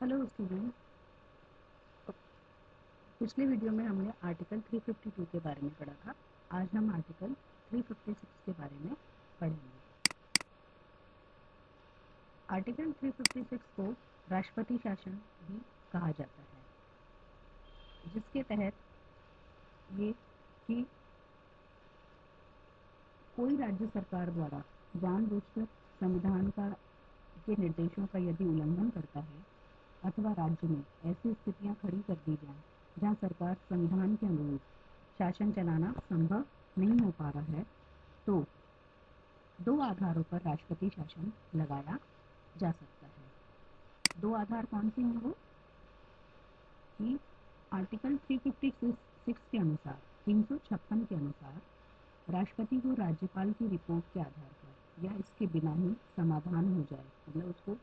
Hello student. पिछले video में हमने आर्टिकल 352 के बारे में पढ़ा था। आज हम आर्टिकल 356 के बारे में पढ़ेंगे। आर्टिकल 356 को राष्ट्रपति शासन भी कहा जाता है, जिसके तहत ये कि कोई राज्य सरकार द्वारा जानबूझकर संविधान के निर्देशों का यदि उल्लंघन करता है अथवा राज्य में ऐसी स्थितियां खड़ी कर दी जाएं जहां सरकार संविधान के अनुरूप शासन चलाना संभव नहीं हो पा रहा है, तो दो आधारों पर राष्ट्रपति शासन लगाया जा सकता है। दो आधार कौन से हैं वो? कि आर्टिकल 356 के अनुसार 356 के अनुसार राष्ट्रपति को राज्यपाल की रिपोर्ट के आधार पर या इसके बिना ही समाधान हो जाए, मतलब उसको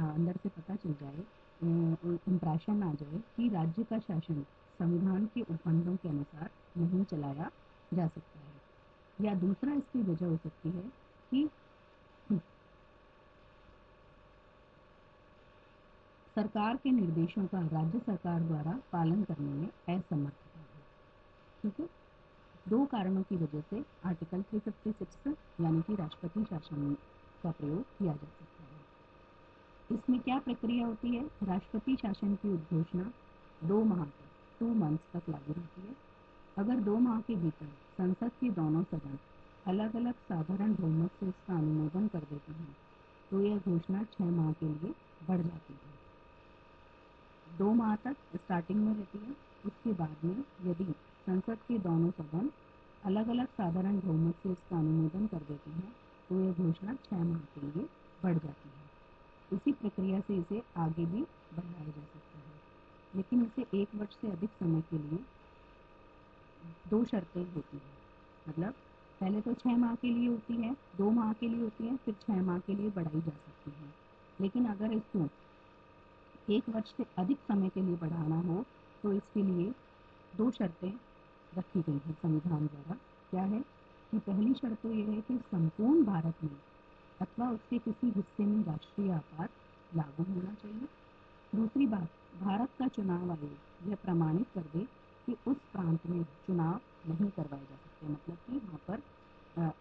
अंदर से पता चल जाए, इम्प्रेशन आ जाए कि राज्य का शासन संविधान के उपबंधों के अनुसार नहीं चलाया जा सकता है। या दूसरा इसकी वजह हो सकती है कि सरकार के निर्देशों का राज्य सरकार द्वारा पालन करने में असमर्थता है। ठीक है, दो कारणों की वजह से आर्टिकल 356 यानी कि राष्ट्रपति शासन का प्रयोग किया जा सकता है। इसमें क्या प्रक्रिया होती है? राष्ट्रपति शासन की उद्घोषणा 2 माह तक 2 मंथ्स तक लागू रहती है। अगर 2 माह के भीतर संसद के दोनों सदन अलग अलग साधारण बहुमत से इसका अनुमोदन कर देते हैं तो यह घोषणा 6 माह के लिए बढ़ जाती है। 2 माह तक स्टार्टिंग में रहती है। उसके बाद में यदि संसद के दोनों सदन अलग अलग साधारण बहुमत से इसका अनुमोदन कर देते हैं तो यह घोषणा 6 माह के लिए बढ़ जाती है। इसी प्रक्रिया से इसे आगे भी बढ़ाया जा सकता है, लेकिन इसे 1 वर्ष से अधिक समय के लिए 2 शर्तें होती हैं। मतलब पहले तो 6 माह के लिए होती है, 2 माह के लिए होती है, फिर 6 माह के लिए बढ़ाई जा सकती है। लेकिन अगर इसको 1 वर्ष से अधिक समय के लिए बढ़ाना हो तो इसके लिए 2 शर्तें रखी गई हैं संविधान द्वारा। क्या है कि पहली शर्त तो यह है कि संपूर्ण भारत में अथवा उसके किसी हिस्से में राष्ट्रीय आपात लागू होना चाहिए। दूसरी बात, भारत का चुनाव आयोग यह प्रमाणित कर दे कि उस प्रांत में चुनाव नहीं करवाए जा सकते, मतलब कि वहाँ पर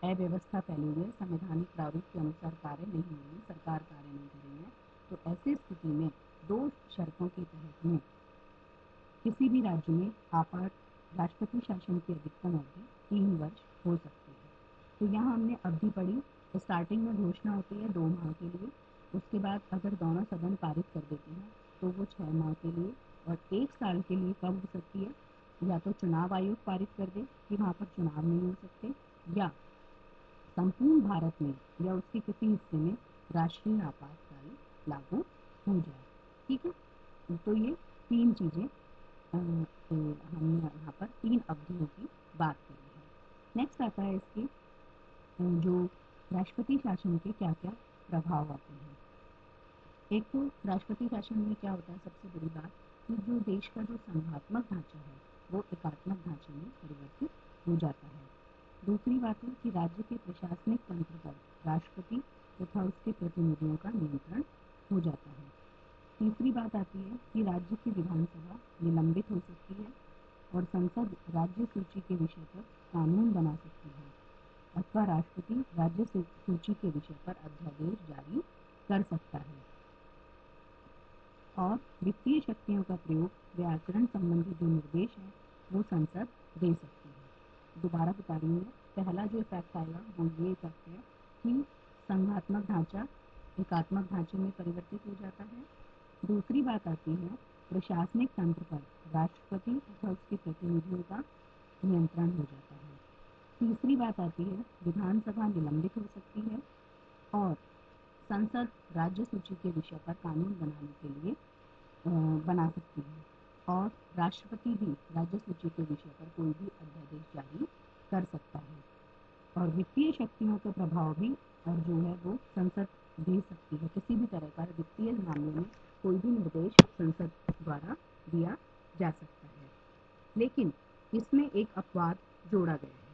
अव्यवस्था फैली हुई है, संवैधानिक प्रारूप के अनुसार कार्य नहीं हो रही है, सरकार कार्य नहीं कर रही है। तो ऐसी स्थिति में 2 शर्तों के तहत में किसी भी राज्य में आपात राष्ट्रपति शासन की अधिकतम अवधि 3 वर्ष हो सकती है। तो यहाँ हमने अवधि पढ़ी। स्टार्टिंग में घोषणा होती है 2 माह के लिए, उसके बाद अगर दोनों सदन पारित कर देते हैं तो वो 6 माह के लिए, और 1 साल के लिए कब हो सकती है? या तो चुनाव आयोग पारित कर दे कि वहाँ पर चुनाव नहीं हो सकते, या संपूर्ण भारत में या उसके किसी हिस्से में राष्ट्रीय आपातकाल लागू हो जाए। ठीक है, तो ये 3 चीज़ें हमने यहाँ पर 3 अवधियों की बात करी है। नेक्स्ट आता है इसके जो राष्ट्रपति शासन के क्या क्या प्रभाव आते हैं। एक तो राष्ट्रपति शासन में क्या होता है, सबसे बड़ी बात कि जो देश का जो संघात्मक ढांचा है वो एकात्मक ढांचे में परिवर्तित हो जाता है। दूसरी बात है कि राज्य के प्रशासनिक तंत्र पर राष्ट्रपति तथा उसके प्रतिनिधियों का नियंत्रण हो जाता है। तीसरी बात आती है कि राज्य की विधानसभा निलंबित हो सकती है और संसद राज्य सूची के विषय पर कानून बना सकती है अथवा राष्ट्रपति राज्य सूची के विषय पर अध्यादेश जारी कर सकता है। और वित्तीय शक्तियों का प्रयोग व आचरण संबंधी जो निर्देश है वो संसद दे सकती है। दोबारा बता रही हूँ, पहला जो इफेक्ट आएगा वो ये इफेक्ट है कि संघात्मक ढांचा एकात्मक ढांचे में परिवर्तित हो जाता है। दूसरी बात आती है प्रशासनिक तंत्र पर राष्ट्रपति तथा उसके प्रतिनिधियों का नियंत्रण हो जाता है। तीसरी बात आती है विधानसभा निलंबित हो सकती है और संसद राज्य सूची के विषय पर कानून बनाने के लिए बना सकती है, और राष्ट्रपति भी राज्य सूची के विषय पर कोई भी अध्यादेश जारी कर सकता है। और वित्तीय शक्तियों का प्रभाव भी और जो है वो संसद दे सकती है। किसी भी तरह का वित्तीय मामले में कोई भी निर्देश संसद द्वारा दिया जा सकता है। लेकिन इसमें एक अपवाद जोड़ा गया है।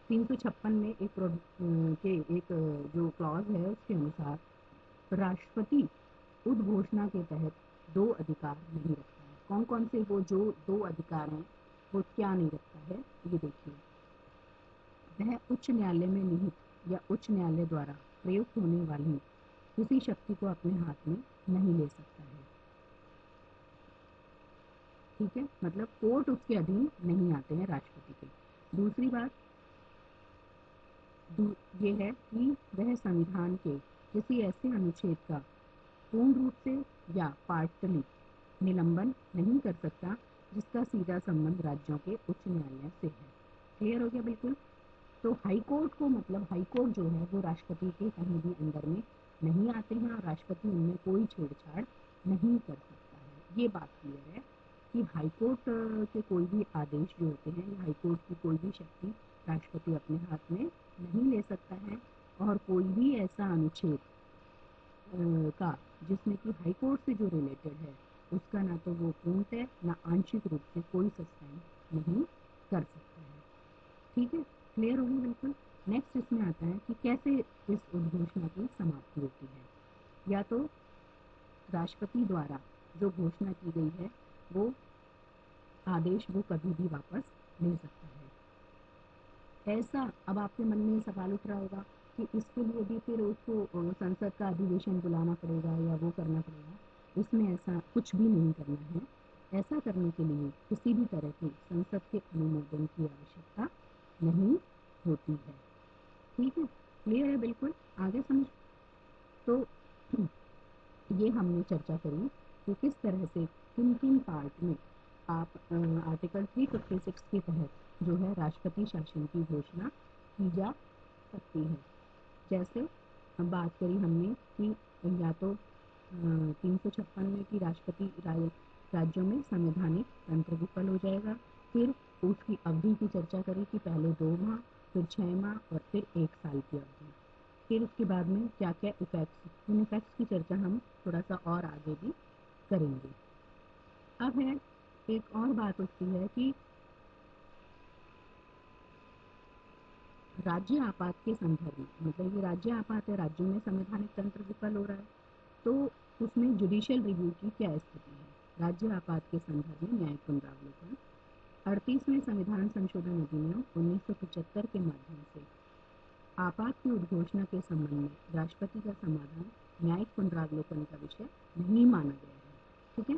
356 में एक जो क्लॉज है उसके अनुसार राष्ट्रपति उद्घोषणा के तहत दो अधिकार नहीं रखता है। कौन कौन से वो जो दो अधिकार हैं वो क्या नहीं रखता है, ये देखिए। वह उच्च न्यायालय में निहित या उच्च न्यायालय द्वारा प्रयुक्त होने वाली किसी शक्ति को अपने हाथ में नहीं ले सकता है। ठीक है, मतलब कोर्ट उसके अधीन नहीं आते हैं राष्ट्रपति के। दूसरी बात ये है कि वह संविधान के किसी ऐसे अनुच्छेद का पूर्ण रूप से या पार्टली निलंबन नहीं कर सकता जिसका सीधा संबंध राज्यों के उच्च न्यायालय से है। क्लियर हो गया बिल्कुल। तो हाई कोर्ट को मतलब हाई कोर्ट जो है वो राष्ट्रपति के कहीं भी अंदर में नहीं आते हैं और राष्ट्रपति उनमें कोई छेड़छाड़ नहीं कर सकता है। ये बात क्लियर है कि हाई कोर्ट के कोई भी आदेश जो होते हैं, हाई कोर्ट की कोई भी शक्ति राष्ट्रपति अपने हाथ में नहीं ले सकता है। और कोई भी ऐसा अनुच्छेद का जिसमें कि हाई कोर्ट से जो रिलेटेड है उसका ना तो वो पूर्णतः ना आंशिक रूप से कोई सस्पेंड नहीं कर सकता है। ठीक है, क्लियर होगी बिल्कुल। नेक्स्ट इसमें आता है कि कैसे इस उद्घोषणा की समाप्ति होती है। या तो राष्ट्रपति द्वारा जो घोषणा की गई है वो आदेश वो कभी भी वापस ले सकता है। ऐसा अब आपके मन में सवाल उठ रहा होगा कि इसके लिए भी फिर उसको संसद का अधिवेशन बुलाना पड़ेगा या वो करना पड़ेगा। इसमें ऐसा कुछ भी नहीं करना है। ऐसा करने के लिए किसी भी तरह की संसद के अनुमोदन की आवश्यकता नहीं होती है। ठीक है, क्लियर है बिल्कुल। आगे समझ। तो ये हमने चर्चा करी कि किस तरह से किन किन पार्ट में आप आर्टिकल 356 के तहत जो है राष्ट्रपति शासन की घोषणा की जा सकती है। जैसे बात करी हमने कि या तो 356 में कि राष्ट्रपति राज्यों में संवैधानिक तंत्र विफल हो जाएगा। फिर उसकी अवधि की चर्चा करी कि पहले 2 माह, फिर 6 माह और फिर 1 साल की अवधि। फिर उसके बाद में क्या क्या इफेक्ट्स, उन इफेक्ट्स की चर्चा हम थोड़ा सा और आगे भी करेंगे। अब है एक और बात उठती है कि राज्य आपात के संदर्भ में, मतलब ये राज्य आपात है, राज्यों में संवैधानिक तंत्र विफल हो रहा है, तो उसमें जुडिशियल रिव्यू की क्या स्थिति है। राज्य आपात के संदर्भ में न्यायिक पुनरावलोकन 38वें संविधान संशोधन अधिनियम 1975 के माध्यम से आपात की उद्घोषणा के संबंध में राष्ट्रपति का समाधान न्यायिक पुनरावलोकन का विषय नहीं माना गया है। ठीक है,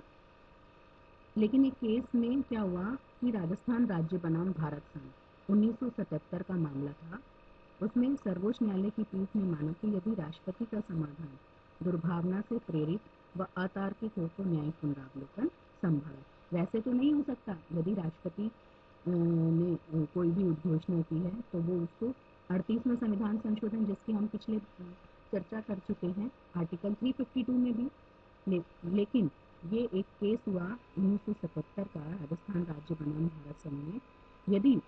लेकिन एक केस में क्या हुआ कि राजस्थान राज्य बनाम भारत संघ 1977 का मामला था। उसमें सर्वोच्च न्यायालय की पीठ ने माना कि यदि राष्ट्रपति का समाधान दुर्भावना से प्रेरित व अतार्किक हो तो न्यायिक पुनरावलोकन संभव है। वैसे तो नहीं हो सकता, यदि राष्ट्रपति ने कोई भी उद्घोषणा की है तो वो उसको 38वें संविधान संशोधन जिसकी हम पिछले चर्चा कर चुके हैं आर्टिकल 352 में भी लेकिन ये एक केस हुआ 1977 का राजस्थान राज्य बनाम भारत संघ में। यदि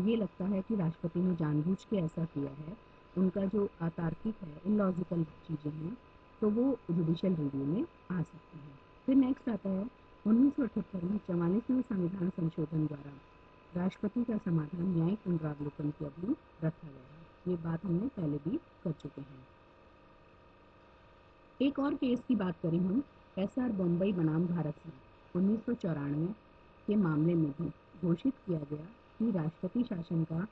ये लगता है कि राष्ट्रपति ने जानबूझ के ऐसा किया है, उनका जो अतार्किक है, इलॉजिकल चीज़ें हैं, तो वो जुडिशियल रिव्यू में आ सकती है। फिर नेक्स्ट आता है 1978 में 44वें संविधान संशोधन द्वारा राष्ट्रपति का समाधान न्यायिक पुनरावलोकन के अधीन रखा गया है। ये बात हमने पहले भी कर चुके हैं। एक और केस की बात करें हम, SR बम्बई बनाम भारत संघ 1994 के मामले में भी घोषित किया गया कि राष्ट्रपति शासन का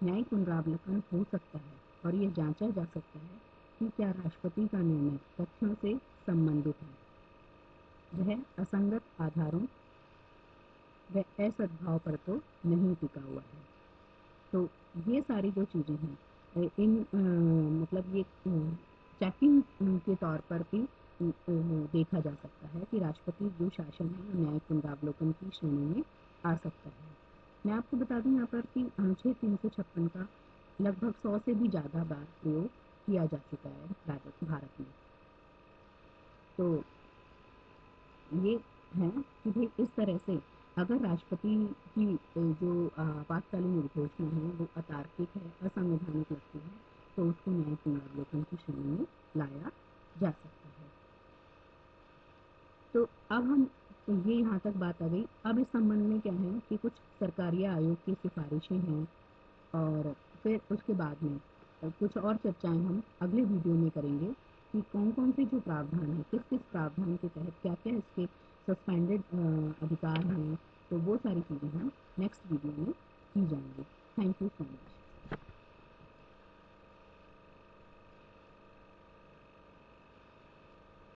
न्यायिक पुनरावलोकन हो सकता है और ये जांचा जा सकता है कि क्या राष्ट्रपति का निर्णय तथ्यों से संबंधित है, वह असंगत आधारों व असद्भाव पर तो नहीं टिका हुआ है। तो ये सारी जो चीज़ें हैं इन मतलब ये चेकिंग के तौर पर भी देखा जा सकता है कि राष्ट्रपति जो शासन है न्यायिक पुनरावलोकन की श्रेणी में आ सकता है। मैं आपको बता दूं यहाँ पर कि अनुच्छेद 356 का लगभग 100 से भी ज़्यादा बार प्रयोग किया जा चुका है भारत में। तो ये है कि भाई इस तरह से अगर राष्ट्रपति की जो आपातकालीन घोषणा है वो अतार्किक है, असंवैधानिक लगती है, तो उसको न्यायिक पुनरावलोकन की श्रेणी में लाया जा सकता है। तो अब हम ये यहाँ तक बात आ गई। अब इस संबंध में क्या है कि कुछ सरकारी आयोग की सिफारिशें हैं और फिर उसके बाद में कुछ और चर्चाएं हम अगले वीडियो में करेंगे कि कौन कौन से जो प्रावधान है, किस किस प्रावधान के तहत क्या क्या इसके सस्पेंडेड अधिकार हैं, तो वो सारी चीज़ें हम नेक्स्ट वीडियो में की जाएंगी। Thank you so much.